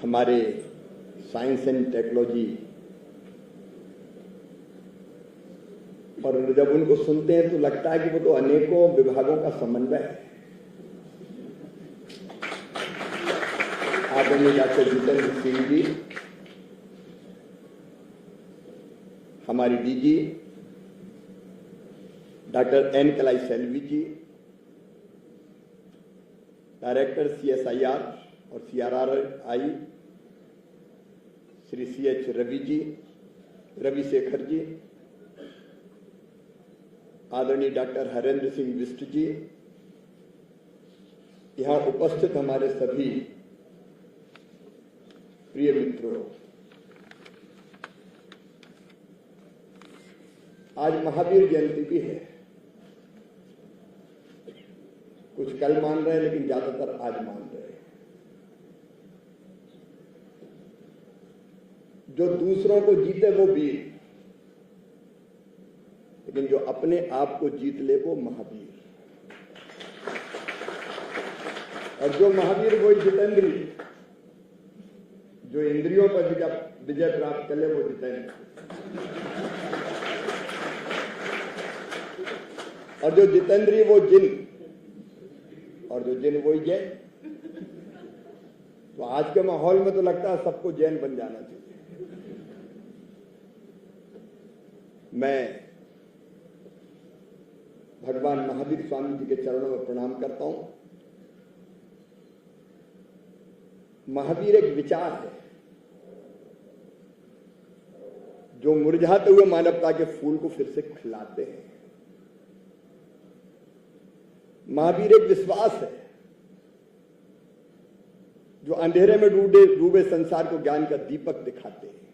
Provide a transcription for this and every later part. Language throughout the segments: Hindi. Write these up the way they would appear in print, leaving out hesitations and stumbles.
हमारे साइंस एंड टेक्नोलॉजी, और जब उनको सुनते हैं तो लगता है कि वो तो अनेकों विभागों का समन्वय है। आदरणीय डॉक्टर जितेंद्र सिंह जी, हमारी डीजी डॉक्टर एन कलाई सेल्वी जी, डायरेक्टर CSIR और CRRI श्री CH रवि शेखर जी, आदरणीय डॉक्टर हरेंद्र सिंह बिष्ट जी, यहां उपस्थित हमारे सभी प्रिय मित्रों, आज महावीर जयंती भी है। कुछ कल मान रहे हैं लेकिन ज्यादातर आज मान रहे हैं। जो दूसरों को जीते वो वीर, लेकिन जो अपने आप को जीत ले वो महावीर। और जो महावीर वही जितेंद्री, जो इंद्रियों पर विजय प्राप्त कर ले वो जितेंद्र, और जो जितेंद्री वो जिन, और जो जैन वही जैन। तो आज के माहौल में तो लगता है सबको जैन बन जाना चाहिए। मैं भगवान महावीर स्वामी जी के चरणों में प्रणाम करता हूं। महावीर एक विचार है जो मुरझाते हुए मानवता के फूल को फिर से खिलाते हैं। महावीर एक विश्वास है जो अंधेरे में डूबे संसार को ज्ञान का दीपक दिखाते हैं।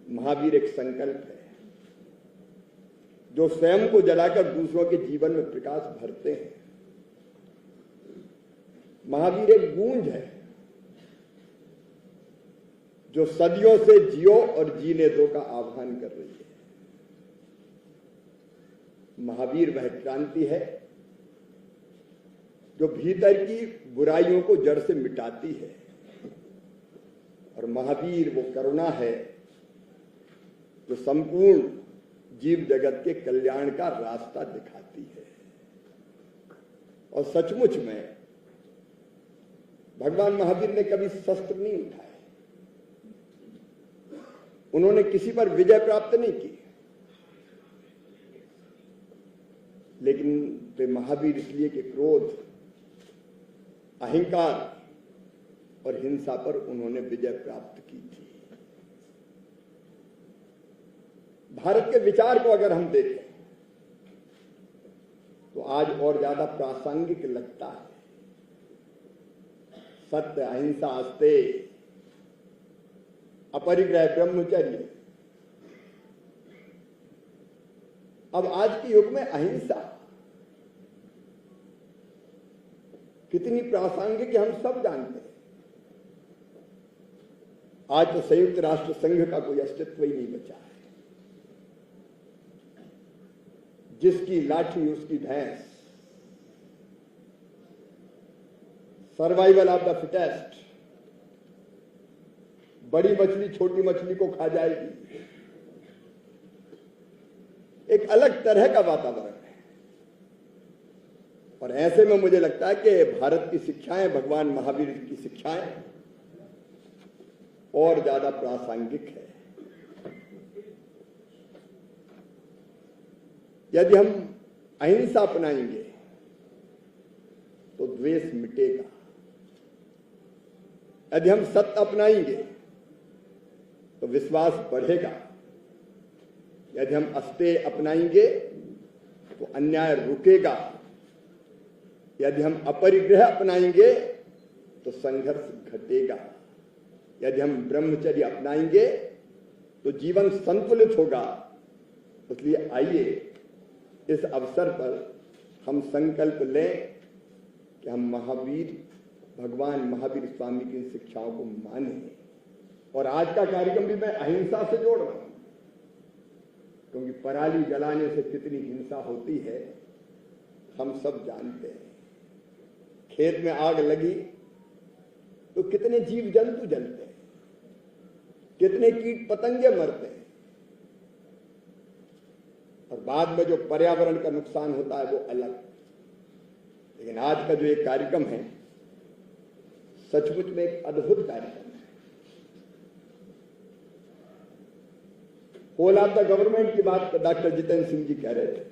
महावीर एक संकल्प है जो स्वयं को जलाकर दूसरों के जीवन में प्रकाश भरते हैं। महावीर एक गूंज है जो सदियों से जियो और जीने दो का आह्वान कर रही है। महावीर वह क्रांति है जो भीतर की बुराइयों को जड़ से मिटाती है, और महावीर वो करुणा है जो संपूर्ण जीव जगत के कल्याण का रास्ता दिखाती है। और सचमुच में भगवान महावीर ने कभी शस्त्र नहीं उठाए, उन्होंने किसी पर विजय प्राप्त नहीं की, लेकिन वे महावीर इसलिए कि क्रोध, अहंकार और हिंसा पर उन्होंने विजय प्राप्त की थी। भारत के विचार को अगर हम देखें तो आज और ज्यादा प्रासंगिक लगता है। सत्य, अहिंसा, अस्तेय, अपरिग्रह, ब्रह्मचर्य। अब आज के युग में अहिंसा कितनी प्रासंगिक है हम सब जानते हैं। आज तो संयुक्त राष्ट्र संघ का कोई अस्तित्व ही नहीं बचा है। जिसकी लाठी उसकी भैंस, सर्वाइवल ऑफ द फिटेस्ट। बड़ी मछली छोटी मछली को खा जाएगी। एक अलग तरह का वातावरण है, और ऐसे में मुझे लगता है कि भारत की शिक्षाएं, भगवान महावीर की शिक्षाएं और ज्यादा प्रासंगिक है। यदि हम अहिंसा अपनाएंगे तो द्वेष मिटेगा। यदि हम सत्य अपनाएंगे तो विश्वास बढ़ेगा। यदि हम अस्तेय अपनाएंगे तो अन्याय रुकेगा। यदि हम अपरिग्रह अपनाएंगे तो संघर्ष घटेगा। यदि हम ब्रह्मचर्य अपनाएंगे तो जीवन संतुलित होगा। इसलिए आइए इस अवसर पर हम संकल्प लें कि हम भगवान महावीर स्वामी की शिक्षाओं को मानें। और आज का कार्यक्रम भी मैं अहिंसा से जोड़ रहा हूं, क्योंकि पराली जलाने से कितनी हिंसा होती है हम सब जानते हैं। खेत में आग लगी तो कितने जीव जंतु जलते हैं, कितने कीट पतंगे मरते हैं, और बाद में जो पर्यावरण का नुकसान होता है वो अलग। लेकिन आज का जो एक कार्यक्रम है सचमुच में एक अद्भुत कार्यक्रम है। होल ऑफ द गवर्नमेंट की बात डॉक्टर जितेंद्र सिंह जी कह रहे थे,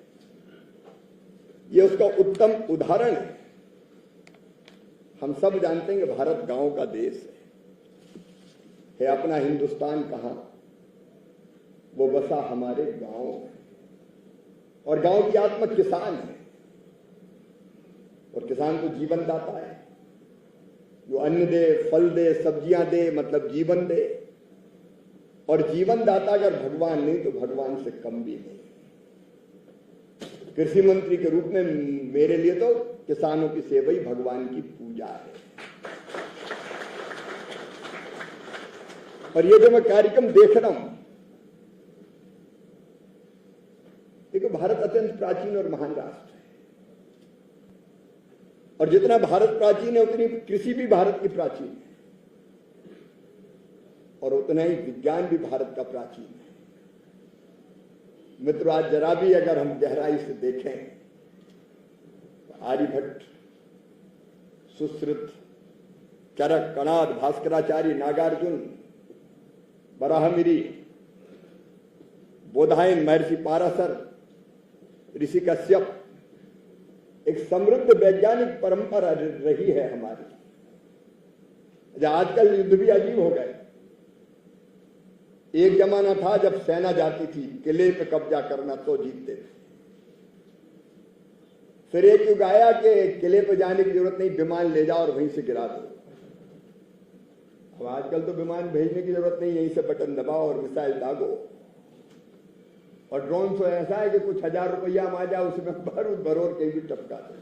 ये उसका उत्तम उदाहरण है। हम सब जानते हैं कि भारत गांव का देश है अपना हिंदुस्तान कहां, वो बसा हमारे गांव में, और गांव की आत्मा किसान है, और किसान तो जीवन दाता है, जो अन्न दे, फल दे, सब्जियां दे, मतलब जीवन दे। और जीवन दाता अगर भगवान नहीं तो भगवान से कम भी नहीं। कृषि मंत्री के रूप में मेरे लिए तो किसानों की सेवा ही भगवान की पूजा है। और ये जो मैं कार्यक्रम देख रहा हूं, देखो भारत अत्यंत प्राचीन और महान राष्ट्र है, और जितना भारत प्राचीन है उतनी कृषि भी भारत की प्राचीन है, और उतना ही विज्ञान भी भारत का प्राचीन है। मित्रों, आज जरा भी अगर हम गहराई से देखें तो आर्यभट्ट, सुश्रुत, चरक, कणाद, भास्कराचार्य, नागार्जुन, बराहमिरी, बोधायन, महर्षि पाराशर, ऋषि कश्यप, एक समृद्ध वैज्ञानिक परंपरा रही है हमारी। आजकल युद्ध भी अजीब हो गए। एक जमाना था जब सेना जाती थी किले पे कब्जा करना तो जीतते थे। फिर एक युग आया कि किले पे जाने की जरूरत नहीं, विमान ले जाओ और वहीं से गिरा दो। अब आजकल तो विमान भेजने की जरूरत नहीं, यहीं से बटन दबाओ और मिसाइल दागो। और ड्रोन तो ऐसा है कि कुछ हजार रुपया आ जाए उसमें बारूद भरोर कहीं भी टपका दे।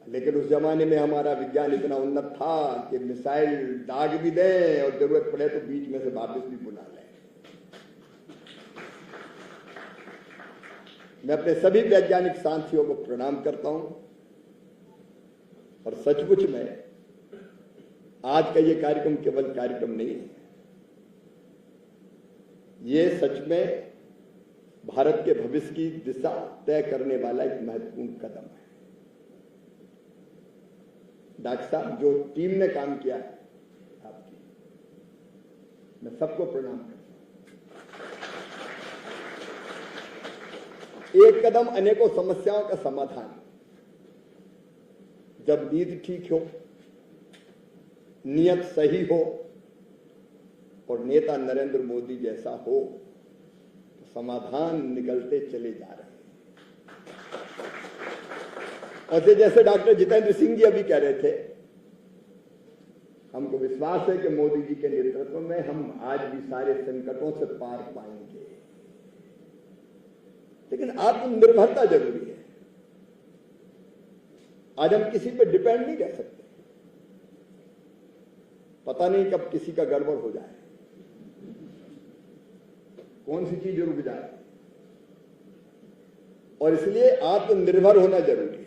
लेकिन उस जमाने में हमारा विज्ञान इतना उन्नत था कि मिसाइल दाग भी दे और जरूरत पड़े तो बीच में से वापस भी बुला लें। मैं अपने सभी वैज्ञानिक साथियों को प्रणाम करता हूं, और सचमुच में आज का ये कार्यक्रम केवल कार्यक्रम नहीं है, ये सच में भारत के भविष्य की दिशा तय करने वाला एक महत्वपूर्ण कदम है। डॉक्टर साहब, जो टीम ने काम किया है आपकी, मैं सबको प्रणाम करता हूं। एक कदम अनेकों समस्याओं का समाधान। जब नीति ठीक हो, नियत सही हो, और नेता नरेंद्र मोदी जैसा हो, तो समाधान निकलते चले जा रहे हैं। और जैसे डॉक्टर जितेंद्र सिंह जी अभी कह रहे थे, हमको विश्वास है कि मोदी जी के नेतृत्व में हम आज भी सारे संकटों से पार पाएंगे। लेकिन आत्मनिर्भरता जरूरी है। आज हम किसी पे डिपेंड नहीं रह सकते, पता नहीं कब किसी का गड़बड़ हो जाए, कौन सी चीज रुक जाए, और इसलिए आत्मनिर्भर होना जरूरी है।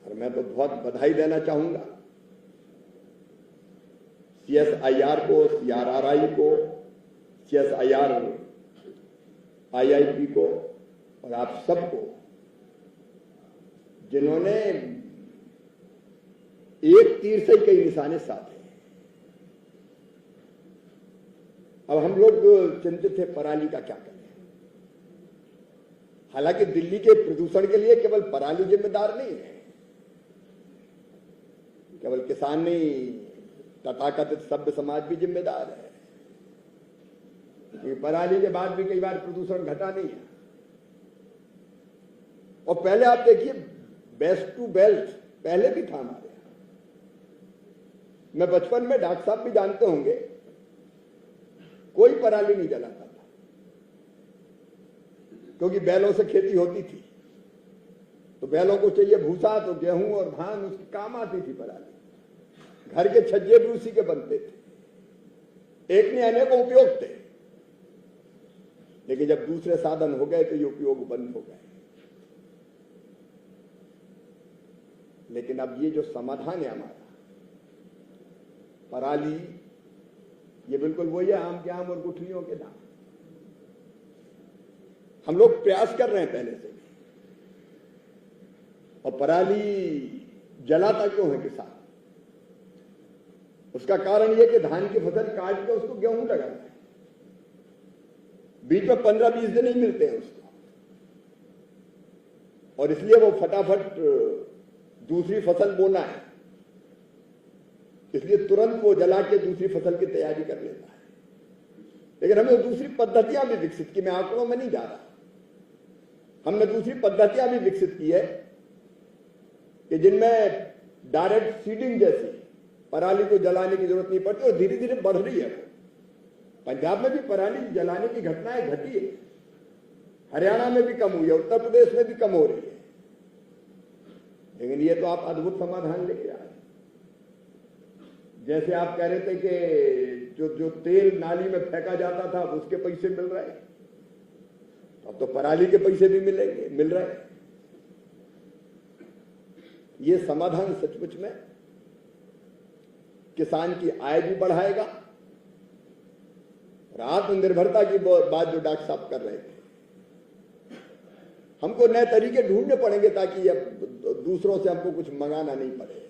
और मैं तो बहुत बधाई देना चाहूंगा CSIR को, CRRI को, CSIR IIP को, और आप सबको, जिन्होंने एक तीर से कई निशाने साधे। अब हम लोग चिंतित थे पराली का क्या करें। हालांकि दिल्ली के प्रदूषण के लिए केवल पराली जिम्मेदार नहीं है, केवल किसान नहीं, तथाकथित सभ्य समाज भी जिम्मेदार है। क्योंकि पराली के बाद भी कई बार प्रदूषण घटा नहीं है। और पहले आप देखिए, बेस्ट टू बेल्ट पहले भी था हमारे यहां। मैं बचपन में, डॉक्टर साहब भी जानते होंगे, कोई पराली नहीं जलाता था, क्योंकि बैलों से खेती होती थी, तो बैलों को चाहिए भूसा, तो गेहूं और धान उसकी काम आती थी पराली। घर के छज्जे भी उसी के बनते थे। एक ने अनेकों उपयोग थे, लेकिन जब दूसरे साधन हो गए तो ये उपयोग बंद हो गए। लेकिन अब ये जो समाधान है हमारा, पराली, ये बिल्कुल वही है, आम के आम और गुठलियों के दाम। हम लोग प्रयास कर रहे हैं पहले से, और पराली जलाता क्यों है किसान? उसका कारण यह कि धान की फसल काट के उसको गेहूं लगाना है, बीच में 15-20 दिन ही मिलते हैं उसको, और इसलिए वो फटाफट दूसरी फसल बोना है, इसलिए तुरंत वो जला के दूसरी फसल की तैयारी कर लेता है। लेकिन हमने दूसरी पद्धतियां भी विकसित की, मैं आंकड़ों में नहीं जा रहा, हमने दूसरी पद्धतियां भी विकसित की है कि जिनमें डायरेक्ट सीडिंग जैसी पराली को जलाने की जरूरत नहीं पड़ती, और धीरे धीरे बढ़ रही है। पंजाब में भी पराली जलाने की घटनाएं घटी है, हरियाणा में भी कम हुई है, उत्तर प्रदेश में भी कम हो रही है। लेकिन ये तो आप अद्भुत समाधान लेके आए। जैसे आप कह रहे थे कि जो तेल नाली में फेंका जाता था उसके पैसे मिल रहे हैं, अब तो पराली के पैसे भी मिल रहे हैं। ये समाधान सचमुच में किसान की आय भी बढ़ाएगा, और आत्मनिर्भरता की बात जो डॉक्टर साहब कर रहे थे, हमको नए तरीके ढूंढने पड़ेंगे ताकि अब दूसरों से हमको कुछ मंगाना नहीं पड़े।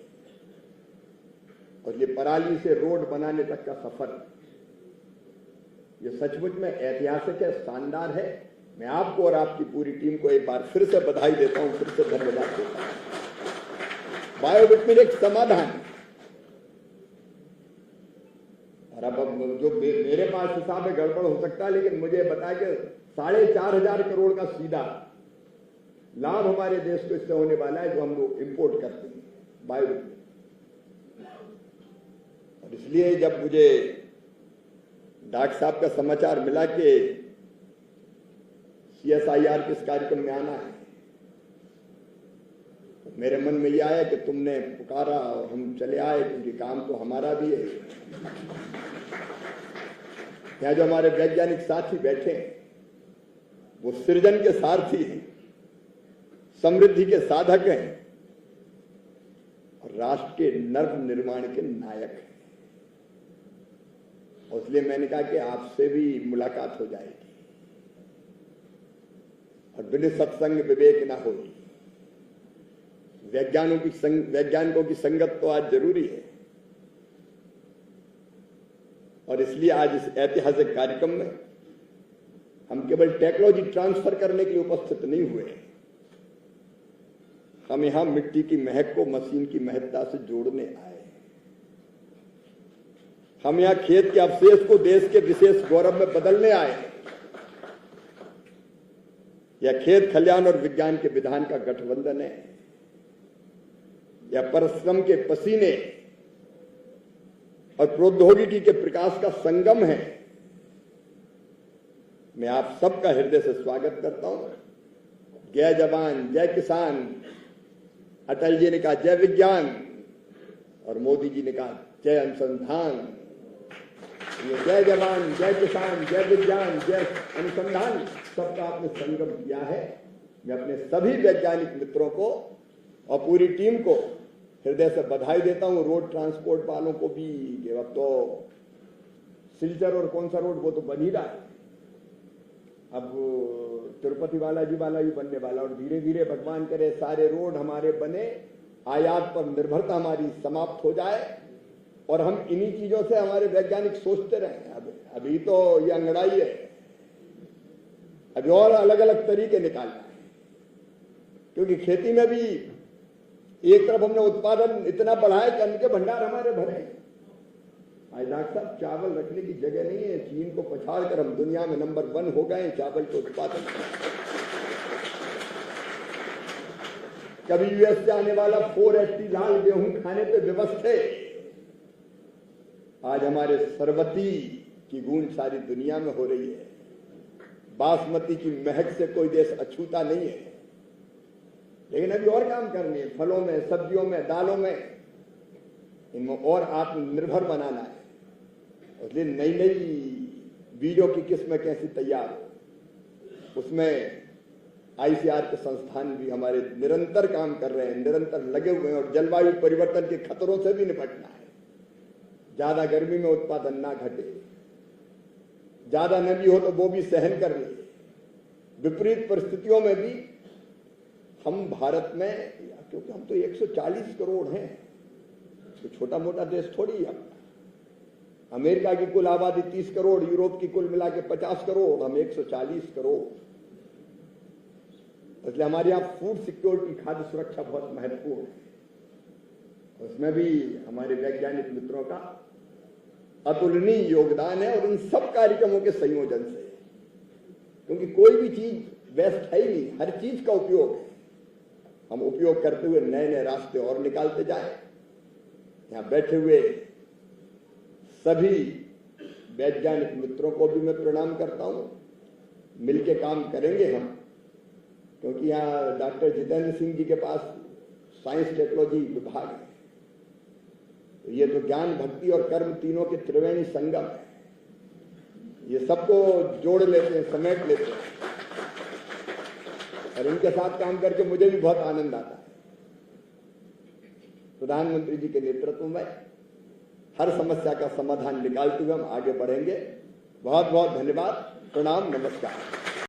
और ये पराली से रोड बनाने तक का सफर, ये सचमुच में ऐतिहासिक है, शानदार है। मैं आपको और आपकी पूरी टीम को एक बार फिर से बधाई देता हूं, फिर से धन्यवाद देता हूं। बायोबिटमिन एक समाधान, और अब जो मेरे पास हिसाब में गड़बड़ हो सकता है, लेकिन मुझे बताया कि 4,500 करोड़ का सीधा लाभ हमारे देश को इससे होने वाला है, जो हम लोग इंपोर्ट करते हैं बायोबिटमिन। और इसलिए जब मुझे डॉक्टर साहब का समाचार मिला कि CSIR के इस कार्यक्रम में आना है, तो मेरे मन में यह आया कि तुमने पुकारा और हम चले आए, क्योंकि काम तो हमारा भी है। यहाँ जो हमारे वैज्ञानिक साथी बैठे हैं, वो सृजन के सारथी हैं, समृद्धि के साधक हैं, और राष्ट्र के नव निर्माण के नायक हैं। और इसलिए मैंने कहा कि आपसे भी मुलाकात हो जाएगी, और बिन सत्संग विवेक ना होगी। वैज्ञानिकों की संगत तो आज जरूरी है, और इसलिए आज इस ऐतिहासिक कार्यक्रम में हम केवल टेक्नोलॉजी ट्रांसफर करने के लिए उपस्थित नहीं हुए, हम यहां मिट्टी की महक को मशीन की महत्ता से जोड़ने आए। हम यहां खेत के अवशेष को देश के विशेष गौरव में बदलने आए। यह खेत खलियान और विज्ञान के विधान का गठबंधन है, यह परिश्रम के पसीने और प्रौद्योगिकी के प्रकाश का संगम है। मैं आप सबका हृदय से स्वागत करता हूं। जय जवान जय किसान, अटल जी ने कहा जय विज्ञान, और मोदी जी ने कहा जय अनुसंधान। ये जय जवान जय किसान जय विज्ञान जय अनुसंधान सबका आपने संगम किया है। मैं अपने सभी वैज्ञानिक मित्रों को और पूरी टीम को हृदय से बधाई देता हूं। रोड ट्रांसपोर्ट वालों को भी, अब तो सिलचर और कौन सा रोड वो तो बन ही रहा है, अब तिरुपति बालाजी वाला भी बनने वाला, और धीरे धीरे भगवान करे सारे रोड हमारे बने, आयात पर निर्भरता हमारी समाप्त हो जाए, और हम इन्हीं चीजों से हमारे वैज्ञानिक सोचते रहे। अभी तो ये अंगड़ाई है, अभी और अलग अलग तरीके निकालना है, क्योंकि खेती में भी एक तरफ हमने उत्पादन इतना बढ़ाया कि अन्न के भंडार हमारे भरे। आज डॉक्टर साहब चावल रखने की जगह नहीं है, चीन को पछाड़ कर हम दुनिया में नंबर 1 हो गए चावल के उत्पादन। कभी यूएस से आने वाला 480 लाल गेहूं खाने पे विवश थे, आज हमारे सरबती की गूंज सारी दुनिया में हो रही है। बासमती की महक से कोई देश अछूता नहीं है, लेकिन अभी और काम करनी है, फलों में, सब्जियों में, दालों में, इनमें और आत्मनिर्भर बनाना है। इसलिए नई नई बीजों की किस्में कैसी तैयार हो, उसमें आईसीआर के संस्थान भी हमारे निरंतर काम कर रहे हैं, निरंतर लगे हुए हैं और जलवायु परिवर्तन के खतरों से भी निपटना है। ज्यादा गर्मी में उत्पादन ना घटे, ज्यादा नमी हो तो वो भी सहन कर ले। विपरीत परिस्थितियों में भी हम भारत में, क्योंकि हम तो 140 करोड़ हैं, तो छोटा मोटा देश थोड़ी है। अमेरिका की कुल आबादी 30 करोड़, यूरोप की कुल मिला के 50 करोड़, हम 140 करोड़। इसलिए हमारे यहाँ फूड सिक्योरिटी, खाद्य सुरक्षा बहुत महत्वपूर्ण है। उसमें भी हमारे वैज्ञानिक मित्रों का अतुलनीय योगदान है और इन सब कार्यक्रमों के संयोजन से, क्योंकि कोई भी चीज बेस्ट है ही नहीं, हर चीज का उपयोग है। हम उपयोग करते हुए नए नए रास्ते और निकालते जाएं। यहां बैठे हुए सभी वैज्ञानिक मित्रों को भी मैं प्रणाम करता हूं। मिलके काम करेंगे हम, क्योंकि यहाँ डॉक्टर जितेंद्र सिंह जी के पास साइंस टेक्नोलॉजी विभाग है। तो ये तो ज्ञान, भक्ति और कर्म तीनों के त्रिवेणी संगम है। ये सबको जोड़ लेते हैं, समेट लेते हैं और इनके साथ काम करके मुझे भी बहुत आनंद आता है। प्रधानमंत्री जी के नेतृत्व में हर समस्या का समाधान निकालते हुए हम आगे बढ़ेंगे। बहुत बहुत धन्यवाद। प्रणाम, नमस्कार।